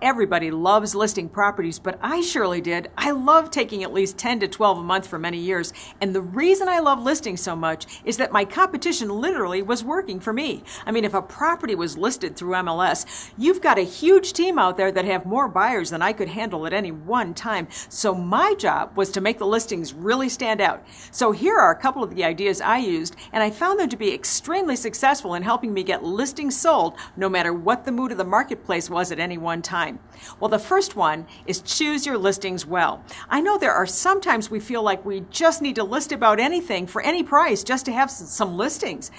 everybody loves listing properties, but I surely did. I love taking at least 10 to 12 a month for many years. And the reason I love listing so much is that my competition literally was working for me. I mean, if a property was listed through MLS, you've got a huge team out there that have more buyers than I could handle at any one time. So my job was to make the listings really stand out. So here are a couple of the ideas I used, and I found them to be extremely successful in helping me get listings sold no matter what the mood of the marketplace was at any one time. Well, the first one is choose your listings well. I know there are sometimes we feel like we just need to list about anything for any price just to have some listings.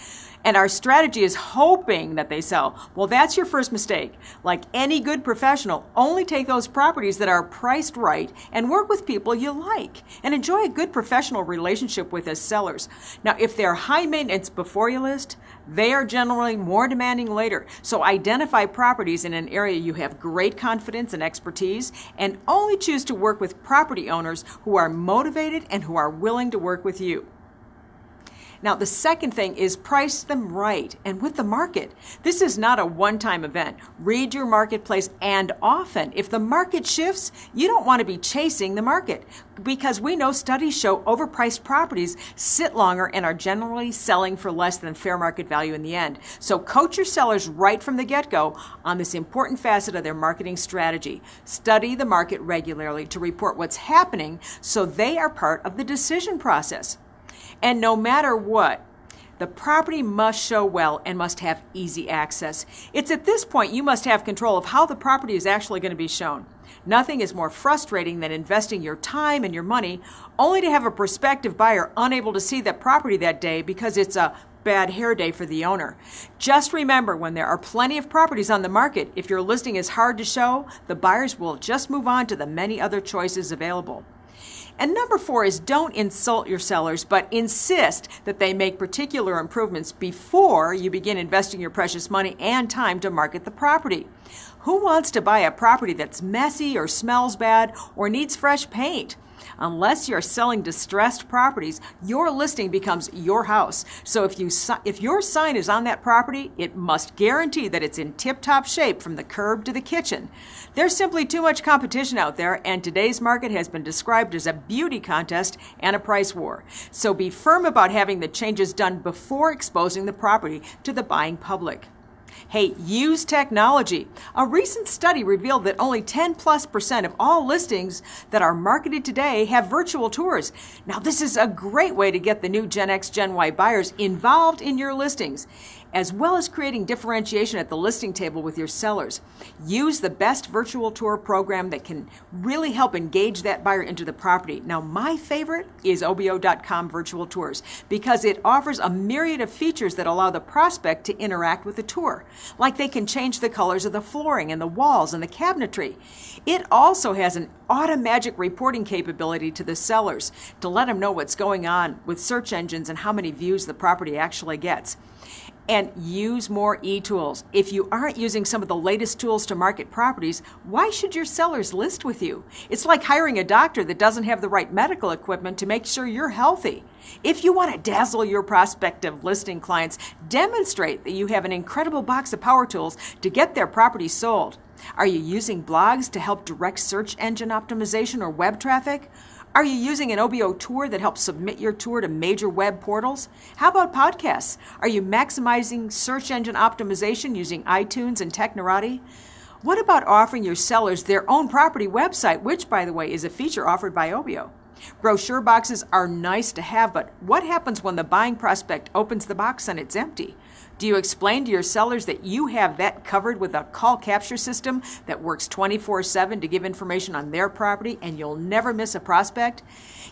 And our strategy is hoping that they sell. Well, that's your first mistake. Like any good professional, only take those properties that are priced right and work with people you like and enjoy a good professional relationship with as sellers. Now, if they're high maintenance before you list, they are generally more demanding later. So identify properties in an area you have great confidence and expertise, and only choose to work with property owners who are motivated and who are willing to work with you. Now, the second thing is price them right and with the market. This is not a one-time event. Read your marketplace and often. If the market shifts, you don't want to be chasing the market because we know studies show overpriced properties sit longer and are generally selling for less than fair market value in the end. So coach your sellers right from the get-go on this important facet of their marketing strategy. Study the market regularly to report what's happening so they are part of the decision process. And no matter what, the property must show well and must have easy access. It's at this point you must have control of how the property is actually going to be shown. Nothing is more frustrating than investing your time and your money only to have a prospective buyer unable to see that property that day because it's a bad hair day for the owner. Just remember, when there are plenty of properties on the market, if your listing is hard to show, the buyers will just move on to the many other choices available. And number 4 is don't insult your sellers, but insist that they make particular improvements before you begin investing your precious money and time to market the property. Who wants to buy a property that's messy or smells bad or needs fresh paint? Unless you're selling distressed properties, your listing becomes your house. So if your sign is on that property, it must guarantee that it's in tip-top shape from the curb to the kitchen. There's simply too much competition out there, and today's market has been described as a beauty contest and a price war. So be firm about having the changes done before exposing the property to the buying public. Hey, use technology. A recent study revealed that only 10+% of all listings that are marketed today have virtual tours. Now, this is a great way to get the new Gen X, Gen Y buyers involved in your listings, as well as creating differentiation at the listing table with your sellers. Use the best virtual tour program that can really help engage that buyer into the property. Now, my favorite is OBO.com Virtual Tours because it offers a myriad of features that allow the prospect to interact with the tour. Like they can change the colors of the flooring and the walls and the cabinetry. It also has an automatic reporting capability to the sellers to let them know what's going on with search engines and how many views the property actually gets. And use more eTools. If you aren't using some of the latest tools to market properties, why should your sellers list with you? It's like hiring a doctor that doesn't have the right medical equipment to make sure you're healthy. If you want to dazzle your prospective listing clients, demonstrate that you have an incredible box of power tools to get their property sold. Are you using blogs to help direct search engine optimization or web traffic? Are you using an OBO tour that helps submit your tour to major web portals? How about podcasts? Are you maximizing search engine optimization using iTunes and Technorati? What about offering your sellers their own property website, which, by the way, is a feature offered by OBO? Brochure boxes are nice to have, but what happens when the buying prospect opens the box and it's empty? Do you explain to your sellers that you have that covered with a call capture system that works 24/7 to give information on their property and you'll never miss a prospect?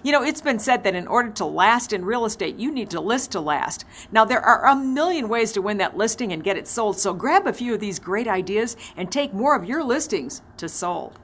You know, it's been said that in order to last in real estate, you need to list to last. Now, there are a million ways to win that listing and get it sold, so grab a few of these great ideas and take more of your listings to sold.